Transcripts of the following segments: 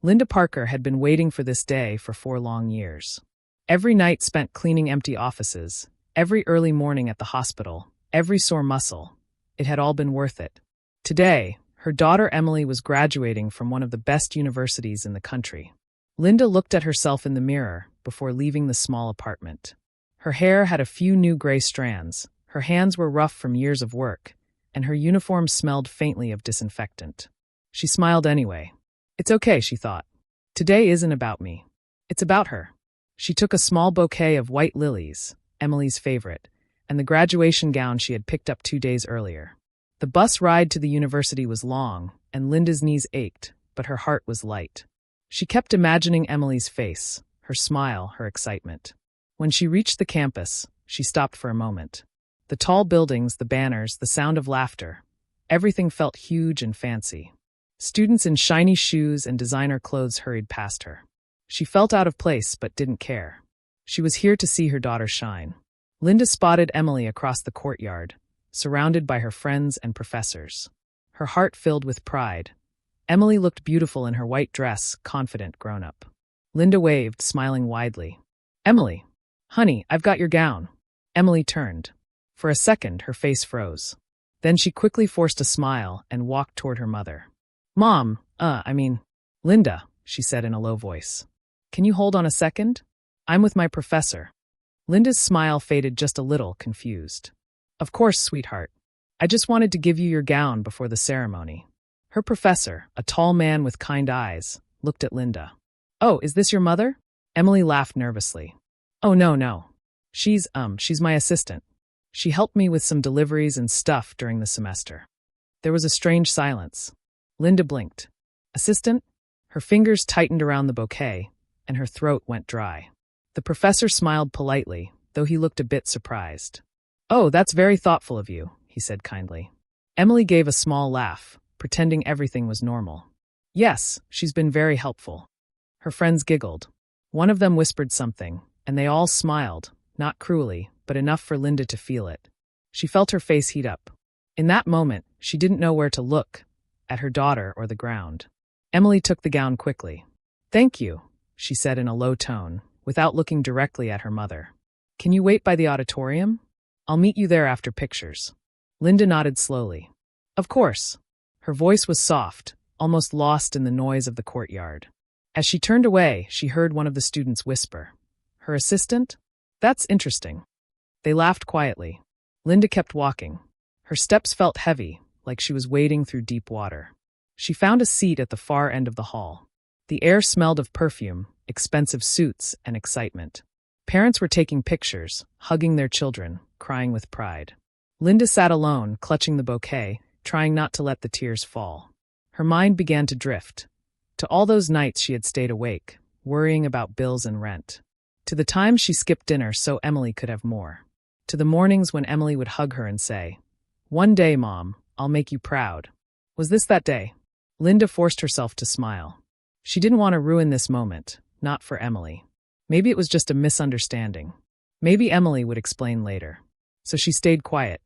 Linda Parker had been waiting for this day for 4 long years. Every night spent cleaning empty offices, every early morning at the hospital, every sore muscle. It had all been worth it. Today, her daughter Emily was graduating from one of the best universities in the country. Linda looked at herself in the mirror before leaving the small apartment. Her hair had a few new gray strands, her hands were rough from years of work, and her uniform smelled faintly of disinfectant. She smiled anyway. It's okay, she thought. Today isn't about me. It's about her. She took a small bouquet of white lilies, Emily's favorite, and the graduation gown she had picked up 2 days earlier. The bus ride to the university was long, and Linda's knees ached, but her heart was light. She kept imagining Emily's face, her smile, her excitement. When she reached the campus, she stopped for a moment. The tall buildings, the banners, the sound of laughter. Everything felt huge and fancy. Students in shiny shoes and designer clothes hurried past her. She felt out of place but didn't care. She was here to see her daughter shine. Linda spotted Emily across the courtyard, surrounded by her friends and professors. Her heart filled with pride. Emily looked beautiful in her white dress, confident, grown-up. Linda waved, smiling widely. "Emily, honey, I've got your gown." Emily turned. For a second, her face froze. Then she quickly forced a smile and walked toward her mother. "Mom, Linda," she said in a low voice. "Can you hold on a second? I'm with my professor." Linda's smile faded just a little, confused. "Of course, sweetheart. I just wanted to give you your gown before the ceremony." Her professor, a tall man with kind eyes, looked at Linda. "Oh, is this your mother?" Emily laughed nervously. "Oh, no. She's my assistant. She helped me with some deliveries and stuff during the semester." There was a strange silence. Linda blinked. "Assistant?" Her fingers tightened around the bouquet, and her throat went dry. The professor smiled politely, though he looked a bit surprised. "Oh, that's very thoughtful of you," he said kindly. Emily gave a small laugh, pretending everything was normal. "Yes, she's been very helpful." Her friends giggled. One of them whispered something, and they all smiled, not cruelly, but enough for Linda to feel it. She felt her face heat up. In that moment, she didn't know where to look, at her daughter or the ground. Emily took the gown quickly. "Thank you," she said in a low tone, without looking directly at her mother. "Can you wait by the auditorium? I'll meet you there after pictures." Linda nodded slowly. "Of course." Her voice was soft, almost lost in the noise of the courtyard. As she turned away, she heard one of the students whisper, "Her assistant? That's interesting." They laughed quietly. Linda kept walking. Her steps felt heavy, like she was wading through deep water. She found a seat at the far end of the hall. The air smelled of perfume, expensive suits, and excitement. Parents were taking pictures, hugging their children, crying with pride. Linda sat alone, clutching the bouquet, trying not to let the tears fall. Her mind began to drift. To all those nights she had stayed awake, worrying about bills and rent. To the times she skipped dinner so Emily could have more. To the mornings when Emily would hug her and say, "One day, Mom, I'll make you proud." Was this that day? Linda forced herself to smile. She didn't want to ruin this moment, not for Emily. Maybe it was just a misunderstanding. Maybe Emily would explain later. So she stayed quiet.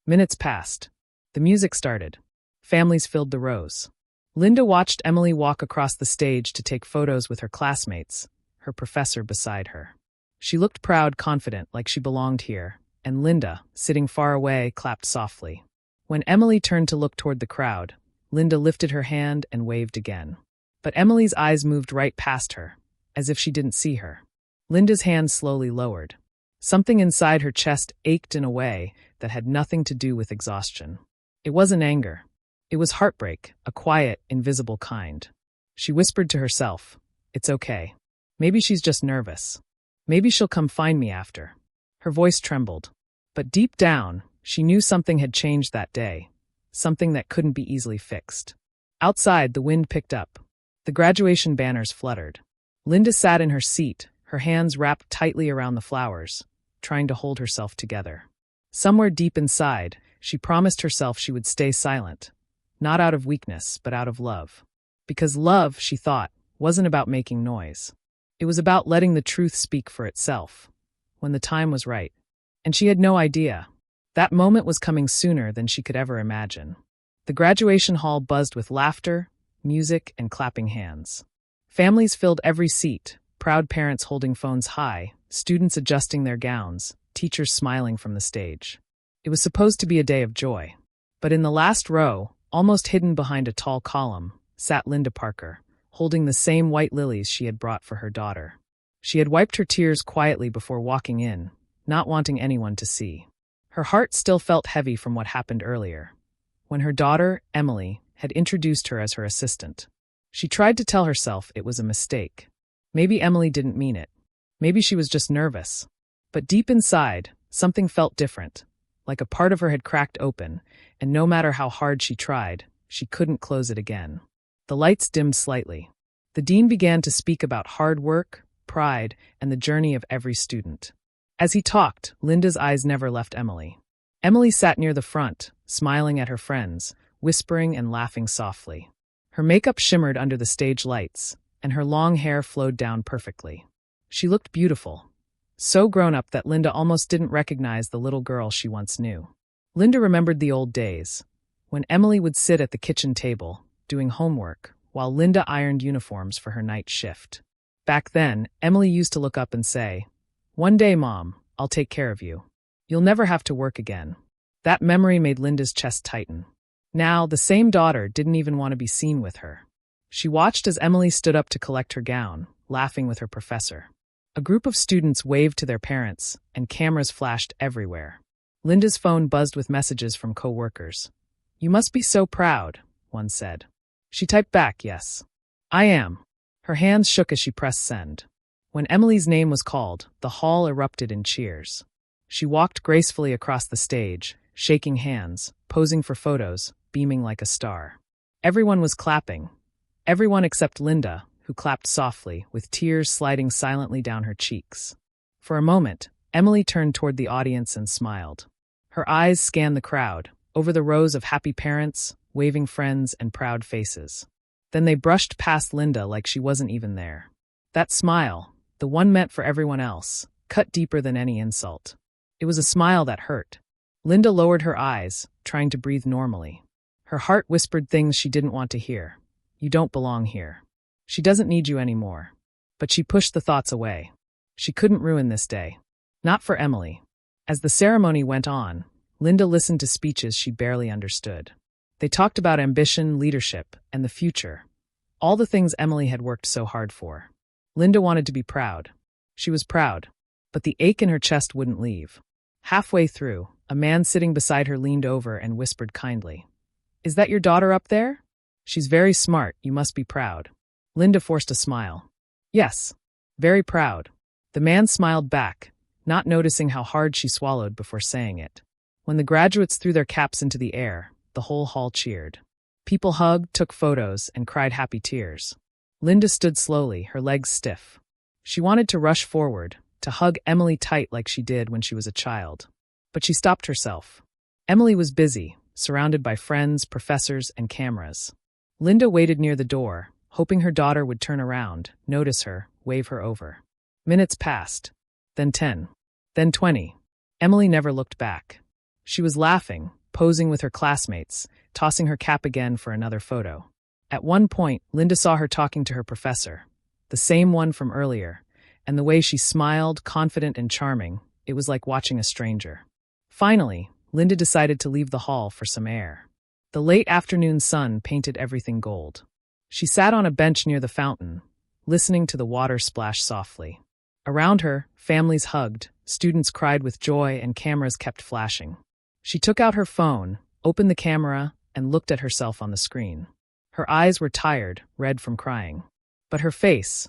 Minutes passed. The music started. Families filled the rows. Linda watched Emily walk across the stage to take photos with her classmates, her professor beside her. She looked proud, confident, like she belonged here, and Linda, sitting far away, clapped softly. When Emily turned to look toward the crowd, Linda lifted her hand and waved again. But Emily's eyes moved right past her, as if she didn't see her. Linda's hand slowly lowered. Something inside her chest ached in a way that had nothing to do with exhaustion. It wasn't anger. It was heartbreak, a quiet, invisible kind. She whispered to herself, "It's okay. Maybe she's just nervous. Maybe she'll come find me after." Her voice trembled. But deep down, she knew something had changed that day, something that couldn't be easily fixed. Outside, the wind picked up. The graduation banners fluttered. Linda sat in her seat, her hands wrapped tightly around the flowers, trying to hold herself together. Somewhere deep inside, she promised herself she would stay silent, not out of weakness, but out of love. Because love, she thought, wasn't about making noise. It was about letting the truth speak for itself, when the time was right. And she had no idea. That moment was coming sooner than she could ever imagine. The graduation hall buzzed with laughter, music, and clapping hands. Families filled every seat, proud parents holding phones high, students adjusting their gowns, teachers smiling from the stage. It was supposed to be a day of joy. But in the last row, almost hidden behind a tall column, sat Linda Parker, holding the same white lilies she had brought for her daughter. She had wiped her tears quietly before walking in, not wanting anyone to see. Her heart still felt heavy from what happened earlier, when her daughter, Emily, had introduced her as her assistant. She tried to tell herself it was a mistake. Maybe Emily didn't mean it. Maybe she was just nervous. But deep inside, something felt different, like a part of her had cracked open, and no matter how hard she tried, she couldn't close it again. The lights dimmed slightly. The dean began to speak about hard work, pride, and the journey of every student. As he talked, Linda's eyes never left Emily. Emily sat near the front, smiling at her friends, whispering and laughing softly. Her makeup shimmered under the stage lights, and her long hair flowed down perfectly. She looked beautiful, so grown up that Linda almost didn't recognize the little girl she once knew. Linda remembered the old days, when Emily would sit at the kitchen table, doing homework, while Linda ironed uniforms for her night shift. Back then, Emily used to look up and say, "One day, Mom, I'll take care of you. You'll never have to work again." That memory made Linda's chest tighten. Now, the same daughter didn't even want to be seen with her. She watched as Emily stood up to collect her gown, laughing with her professor. A group of students waved to their parents, and cameras flashed everywhere. Linda's phone buzzed with messages from co-workers. "You must be so proud," one said. She typed back, "Yes, I am." Her hands shook as she pressed send. When Emily's name was called, the hall erupted in cheers. She walked gracefully across the stage, shaking hands, posing for photos, beaming like a star. Everyone was clapping. Everyone except Linda, who clapped softly, with tears sliding silently down her cheeks. For a moment, Emily turned toward the audience and smiled. Her eyes scanned the crowd, over the rows of happy parents, waving friends, and proud faces. Then they brushed past Linda like she wasn't even there. That smile, the one meant for everyone else, cut deeper than any insult. It was a smile that hurt. Linda lowered her eyes, trying to breathe normally. Her heart whispered things she didn't want to hear. "You don't belong here. She doesn't need you anymore." But she pushed the thoughts away. She couldn't ruin this day. Not for Emily. As the ceremony went on, Linda listened to speeches she barely understood. They talked about ambition, leadership, and the future. All the things Emily had worked so hard for. Linda wanted to be proud. She was proud. But the ache in her chest wouldn't leave. Halfway through, a man sitting beside her leaned over and whispered kindly, "Is that your daughter up there? She's very smart, you must be proud." Linda forced a smile. "Yes, very proud." The man smiled back, not noticing how hard she swallowed before saying it. When the graduates threw their caps into the air, the whole hall cheered. People hugged, took photos, and cried happy tears. Linda stood slowly, her legs stiff. She wanted to rush forward, to hug Emily tight like she did when she was a child. But she stopped herself. Emily was busy, surrounded by friends, professors, and cameras. Linda waited near the door, hoping her daughter would turn around, notice her, wave her over. Minutes passed. Then 10. Then 20. Emily never looked back. She was laughing, posing with her classmates, tossing her cap again for another photo. At one point, Linda saw her talking to her professor, the same one from earlier, and the way she smiled, confident and charming, it was like watching a stranger. Finally, Linda decided to leave the hall for some air. The late afternoon sun painted everything gold. She sat on a bench near the fountain, listening to the water splash softly. Around her, families hugged, students cried with joy, and cameras kept flashing. She took out her phone, opened the camera, and looked at herself on the screen. Her eyes were tired, red from crying. But her face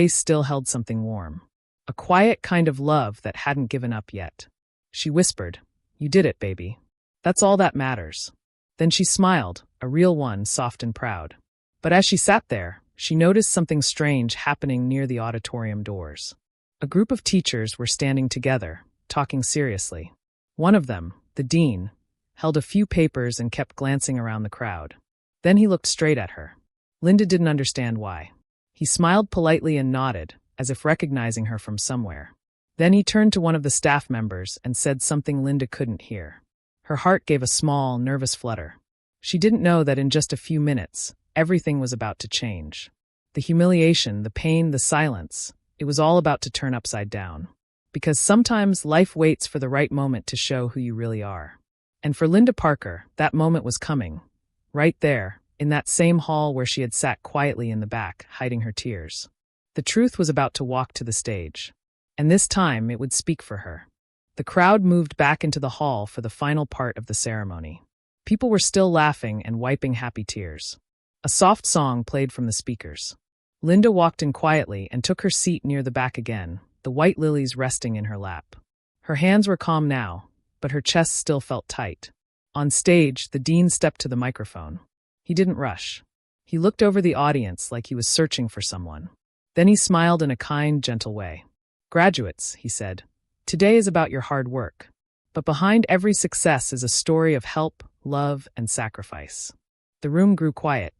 still held something warm. A quiet kind of love that hadn't given up yet. She whispered, "You did it, baby. That's all that matters." Then she smiled, a real one, soft and proud. But as she sat there, she noticed something strange happening near the auditorium doors. A group of teachers were standing together, talking seriously. One of them, the dean, held a few papers and kept glancing around the crowd. Then he looked straight at her. Linda didn't understand why. He smiled politely and nodded, as if recognizing her from somewhere. Then he turned to one of the staff members and said something Linda couldn't hear. Her heart gave a small, nervous flutter. She didn't know that in just a few minutes, everything was about to change. The humiliation, the pain, the silence. It was all about to turn upside down. Because sometimes life waits for the right moment to show who you really are. And for Linda Parker, that moment was coming. Right there, in that same hall where she had sat quietly in the back, hiding her tears. The truth was about to walk to the stage. And this time it would speak for her. The crowd moved back into the hall for the final part of the ceremony. People were still laughing and wiping happy tears. A soft song played from the speakers. Linda walked in quietly and took her seat near the back again, the white lilies resting in her lap. Her hands were calm now, but her chest still felt tight. On stage, the dean stepped to the microphone. He didn't rush. He looked over the audience like he was searching for someone. Then he smiled in a kind, gentle way. "Graduates," he said, "today is about your hard work. But behind every success is a story of help, love, and sacrifice." The room grew quiet.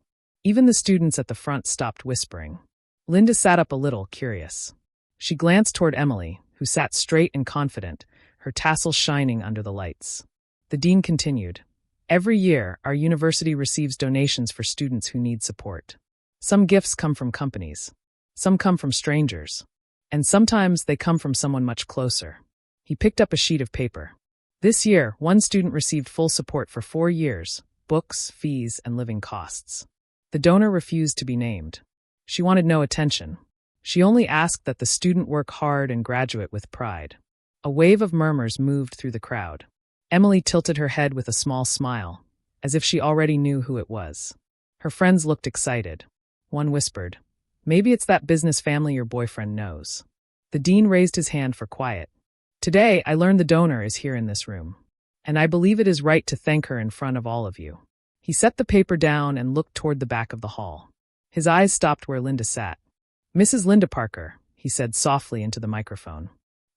Even the students at the front stopped whispering. Linda sat up a little, curious. She glanced toward Emily, who sat straight and confident, her tassels shining under the lights. The dean continued. "Every year, our university receives donations for students who need support. Some gifts come from companies. Some come from strangers. And sometimes they come from someone much closer." He picked up a sheet of paper. This year, one student received full support for 4 years, books, fees, and living costs. The donor refused to be named. She wanted no attention. She only asked that the student work hard and graduate with pride. A wave of murmurs moved through the crowd. Emily tilted her head with a small smile, as if she already knew who it was. Her friends looked excited. One whispered, "Maybe it's that business family your boyfriend knows." The dean raised his hand for quiet. "Today, I learned the donor is here in this room, and I believe it is right to thank her in front of all of you." He set the paper down and looked toward the back of the hall. His eyes stopped where Linda sat. "Mrs. Linda Parker," he said softly into the microphone.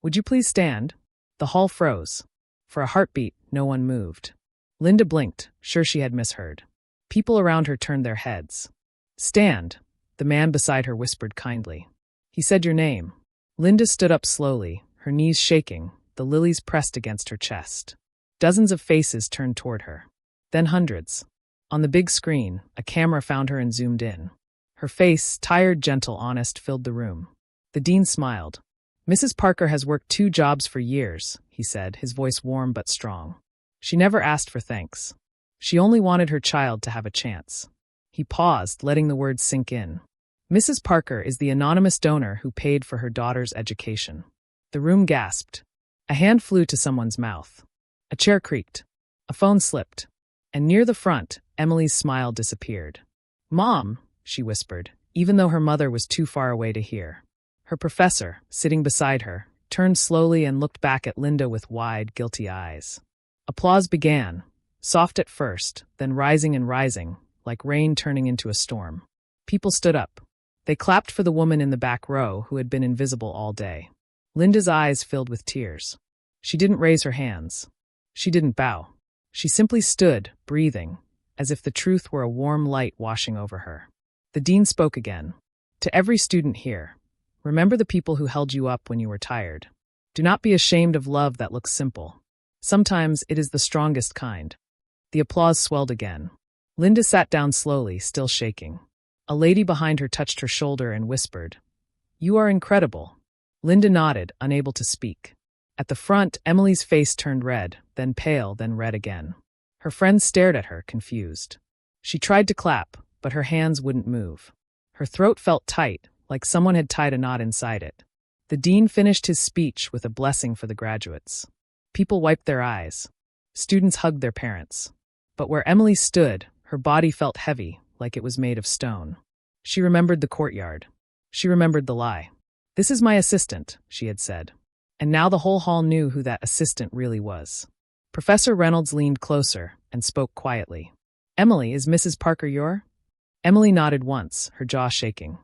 "Would you please stand?" The hall froze. For a heartbeat, no one moved. Linda blinked, sure she had misheard. People around her turned their heads. "Stand," the man beside her whispered kindly. He said your name. Linda stood up slowly, her knees shaking, the lilies pressed against her chest. Dozens of faces turned toward her. Then hundreds. On the big screen, a camera found her and zoomed in. Her face, tired, gentle, honest, filled the room. The dean smiled. "Mrs. Parker has worked 2 jobs for years," he said, his voice warm but strong. "She never asked for thanks. She only wanted her child to have a chance." He paused, letting the words sink in. "Mrs. Parker is the anonymous donor who paid for her daughter's education." The room gasped. A hand flew to someone's mouth. A chair creaked. A phone slipped. And near the front, Emily's smile disappeared. "Mom," she whispered, even though her mother was too far away to hear. Her professor, sitting beside her, turned slowly and looked back at Linda with wide, guilty eyes. Applause began, soft at first, then rising and rising, like rain turning into a storm. People stood up. They clapped for the woman in the back row who had been invisible all day. Linda's eyes filled with tears. She didn't raise her hands. She didn't bow. She simply stood, breathing, as if the truth were a warm light washing over her. The dean spoke again. "To every student here, remember the people who held you up when you were tired. Do not be ashamed of love that looks simple. Sometimes it is the strongest kind." The applause swelled again. Linda sat down slowly, still shaking. A lady behind her touched her shoulder and whispered, "You are incredible." Linda nodded, unable to speak. At the front, Emily's face turned red, then pale, then red again. Her friends stared at her, confused. She tried to clap, but her hands wouldn't move. Her throat felt tight, like someone had tied a knot inside it. The dean finished his speech with a blessing for the graduates. People wiped their eyes. Students hugged their parents. But where Emily stood, her body felt heavy, like it was made of stone. She remembered the courtyard. She remembered the lie. "This is my assistant," she had said. And now the whole hall knew who that assistant really was. Professor Reynolds leaned closer and spoke quietly. "Emily, is Mrs. Parker your?" Emily nodded once, her jaw shaking.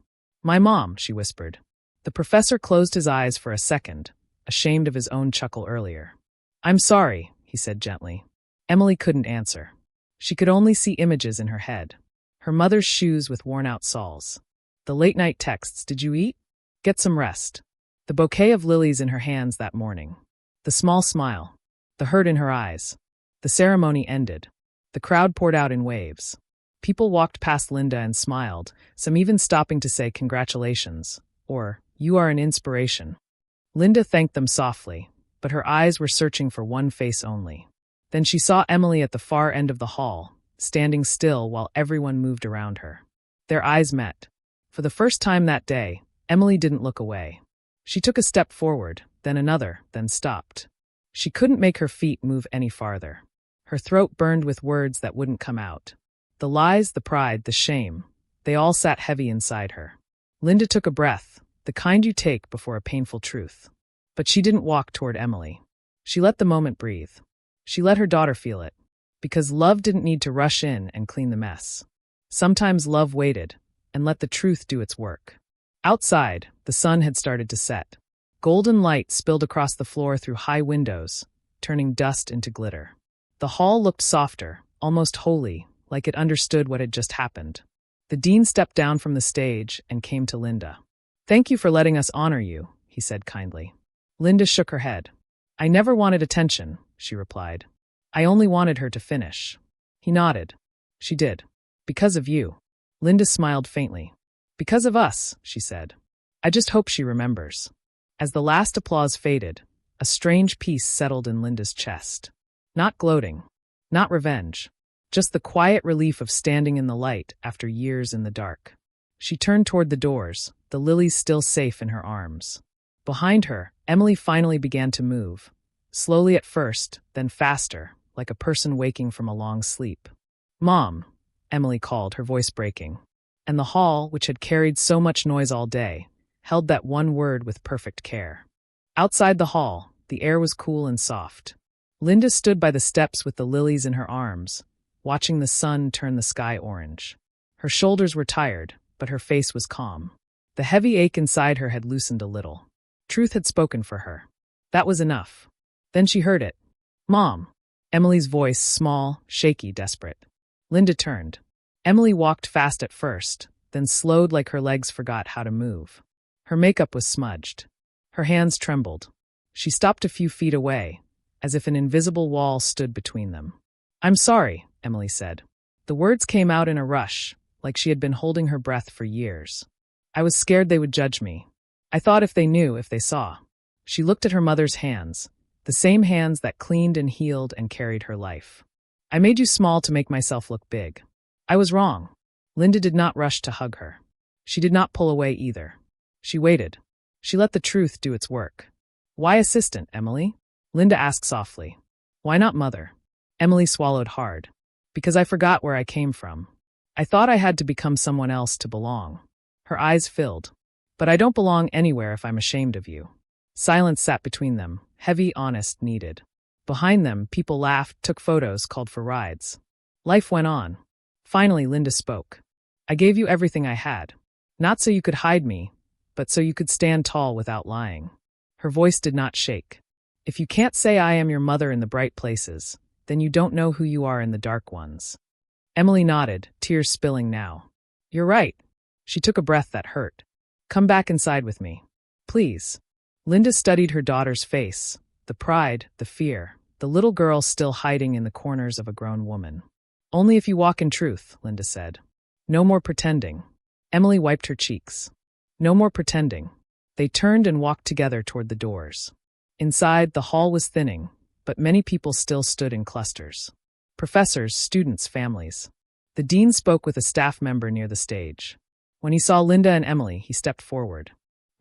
"My mom," she whispered. The professor closed his eyes for a second, ashamed of his own chuckle earlier. "I'm sorry," he said gently. Emily couldn't answer. She could only see images in her head. Her mother's shoes with worn-out soles. The late-night texts, "Did you eat? Get some rest." The bouquet of lilies in her hands that morning. The small smile. The hurt in her eyes. The ceremony ended. The crowd poured out in waves. People walked past Linda and smiled, some even stopping to say congratulations, or, you are an inspiration. Linda thanked them softly, but her eyes were searching for one face only. Then she saw Emily at the far end of the hall, standing still while everyone moved around her. Their eyes met. For the first time that day, Emily didn't look away. She took a step forward, then another, then stopped. She couldn't make her feet move any farther. Her throat burned with words that wouldn't come out. The lies, the pride, the shame, they all sat heavy inside her. Linda took a breath, the kind you take before a painful truth. But she didn't walk toward Emily. She let the moment breathe. She let her daughter feel it. Because love didn't need to rush in and clean the mess. Sometimes love waited and let the truth do its work. Outside, the sun had started to set. Golden light spilled across the floor through high windows, turning dust into glitter. The hall looked softer, almost holy, like it understood what had just happened. The dean stepped down from the stage and came to Linda. "Thank you for letting us honor you," he said kindly. Linda shook her head. "I never wanted attention," she replied. "I only wanted her to finish." He nodded. "She did. Because of you." Linda smiled faintly. "Because of us," she said. "I just hope she remembers." As the last applause faded, a strange peace settled in Linda's chest. Not gloating, not revenge, just the quiet relief of standing in the light after years in the dark. She turned toward the doors, the lilies still safe in her arms. Behind her, Emily finally began to move, slowly at first, then faster, like a person waking from a long sleep. "Mom," Emily called, her voice breaking. And the hall, which had carried so much noise all day, held that one word with perfect care. Outside the hall, the air was cool and soft. Linda stood by the steps with the lilies in her arms, watching the sun turn the sky orange. Her shoulders were tired, but her face was calm. The heavy ache inside her had loosened a little. Truth had spoken for her. That was enough. Then she heard it. "Mom." Emily's voice, small, shaky, desperate. Linda turned. Emily walked fast at first, then slowed like her legs forgot how to move. Her makeup was smudged. Her hands trembled. She stopped a few feet away, as if an invisible wall stood between them. "I'm sorry," Emily said. The words came out in a rush, like she had been holding her breath for years. "I was scared they would judge me. I thought if they knew, if they saw." She looked at her mother's hands, the same hands that cleaned and healed and carried her life. "I made you small to make myself look big. I was wrong." Linda did not rush to hug her. She did not pull away either. She waited. She let the truth do its work. "Why assistant, Emily?" Linda asked softly. "Why not mother?" Emily swallowed hard. "Because I forgot where I came from. I thought I had to become someone else to belong." Her eyes filled. "But I don't belong anywhere if I'm ashamed of you." Silence sat between them, heavy, honest, needed. Behind them, people laughed, took photos, called for rides. Life went on. Finally, Linda spoke. "I gave you everything I had. Not so you could hide me, but so you could stand tall without lying." Her voice did not shake. "If you can't say I am your mother in the bright places, then you don't know who you are in the dark ones." Emily nodded, tears spilling now. "You're right." She took a breath that hurt. "Come back inside with me. Please." Linda studied her daughter's face, the pride, the fear, the little girl still hiding in the corners of a grown woman. "Only if you walk in truth," Linda said. "No more pretending." Emily wiped her cheeks. "No more pretending." They turned and walked together toward the doors. Inside, the hall was thinning, but many people still stood in clusters. Professors, students, families. The dean spoke with a staff member near the stage. When he saw Linda and Emily, he stepped forward.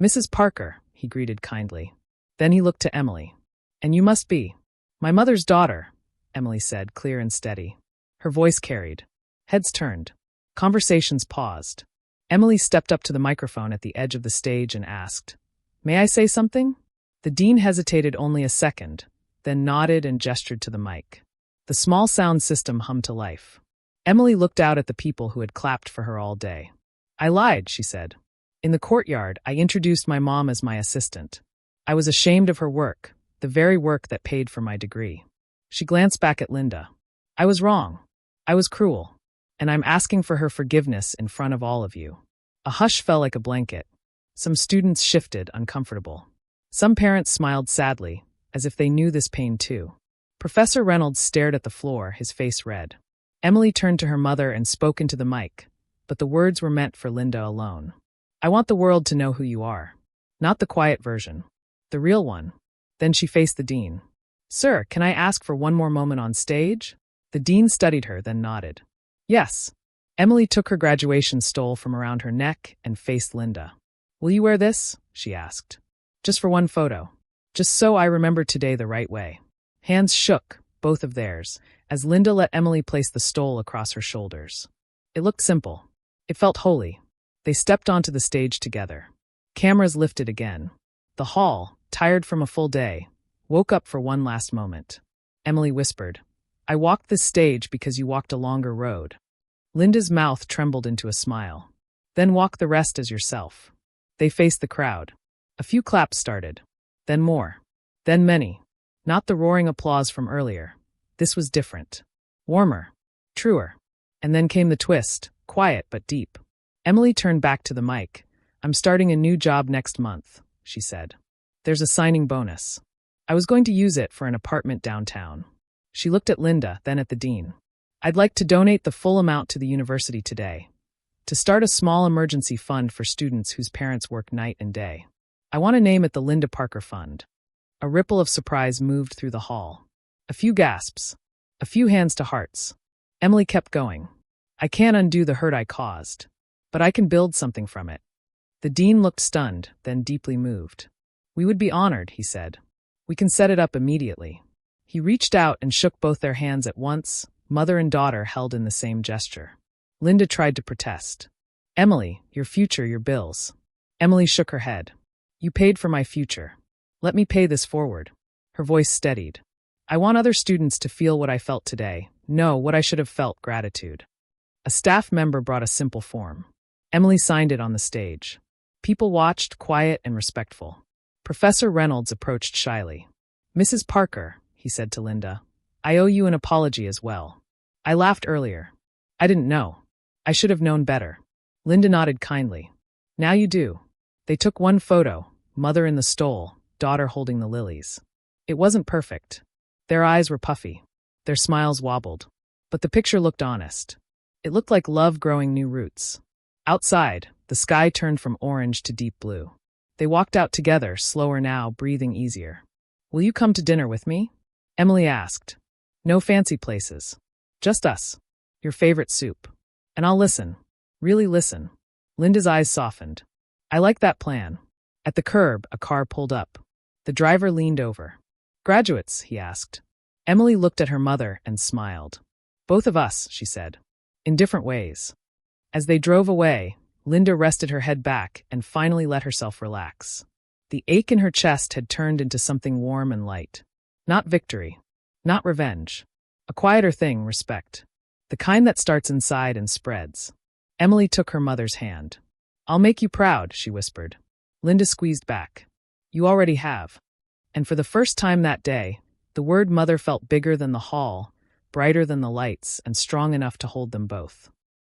"Mrs. Parker," he greeted kindly. Then he looked to Emily. "And you must be." "My mother's daughter," Emily said, clear and steady. Her voice carried. Heads turned. Conversations paused. Emily stepped up to the microphone at the edge of the stage and asked, "May I say something?" The dean hesitated only a second, then nodded and gestured to the mic. The small sound system hummed to life. Emily looked out at the people who had clapped for her all day. "I lied," she said. "In the courtyard, I introduced my mom as my assistant. I was ashamed of her work, the very work that paid for my degree." She glanced back at Linda. "I was wrong. I was cruel. And I'm asking for her forgiveness in front of all of you." A hush fell like a blanket. Some students shifted, uncomfortable. Some parents smiled sadly, as if they knew this pain too. Professor Reynolds stared at the floor, his face red. Emily turned to her mother and spoke into the mic, but the words were meant for Linda alone. I want the world to know who you are. Not the quiet version. The real one. Then she faced the dean. Sir, can I ask for one more moment on stage? The dean studied her, then nodded. Yes. Emily took her graduation stole from around her neck and faced Linda. Will you wear this? She asked. Just for one photo. Just so I remember today the right way. Hands shook, both of theirs, as Linda let Emily place the stole across her shoulders. It looked simple. It felt holy. They stepped onto the stage together. Cameras lifted again. The hall, tired from a full day, woke up for one last moment. Emily whispered, I walked this stage because you walked a longer road. Linda's mouth trembled into a smile. Then walk the rest as yourself. They faced the crowd. A few claps started. Then more. Then many. Not the roaring applause from earlier. This was different. Warmer. Truer. And then came the twist, quiet but deep. Emily turned back to the mic. I'm starting a new job next month, she said. There's a signing bonus. I was going to use it for an apartment downtown. She looked at Linda, then at the dean. I'd like to donate the full amount to the university today. To start a small emergency fund for students whose parents work night and day. I want to name it the Linda Parker Fund. A ripple of surprise moved through the hall. A few gasps. A few hands to hearts. Emily kept going. I can't undo the hurt I caused. But I can build something from it. The dean looked stunned, then deeply moved. We would be honored, he said. We can set it up immediately. He reached out and shook both their hands at once, mother and daughter held in the same gesture. Linda tried to protest. Emily, your future, your bills. Emily shook her head. You paid for my future. Let me pay this forward. Her voice steadied. I want other students to feel what I felt today. No, what I should have felt, gratitude. A staff member brought a simple form. Emily signed it on the stage. People watched, quiet and respectful. Professor Reynolds approached shyly. Mrs. Parker, he said to Linda, I owe you an apology as well. I laughed earlier. I didn't know. I should have known better. Linda nodded kindly. Now you do. They took one photo, mother in the stole, daughter holding the lilies. It wasn't perfect. Their eyes were puffy. Their smiles wobbled. But the picture looked honest. It looked like love growing new roots. Outside, the sky turned from orange to deep blue. They walked out together, slower now, breathing easier. Will you come to dinner with me? Emily asked. No fancy places. Just us. Your favorite soup. And I'll listen. Really listen. Linda's eyes softened. I like that plan. At the curb, a car pulled up. The driver leaned over. Graduates, he asked. Emily looked at her mother and smiled. Both of us, she said. In different ways. As they drove away, Linda rested her head back and finally let herself relax. The ache in her chest had turned into something warm and light. Not victory. Not revenge. A quieter thing, respect. The kind that starts inside and spreads. Emily took her mother's hand. I'll make you proud, she whispered. Linda squeezed back. You already have. And for the first time that day, the word mother felt bigger than the hall, brighter than the lights, and strong enough to hold them both.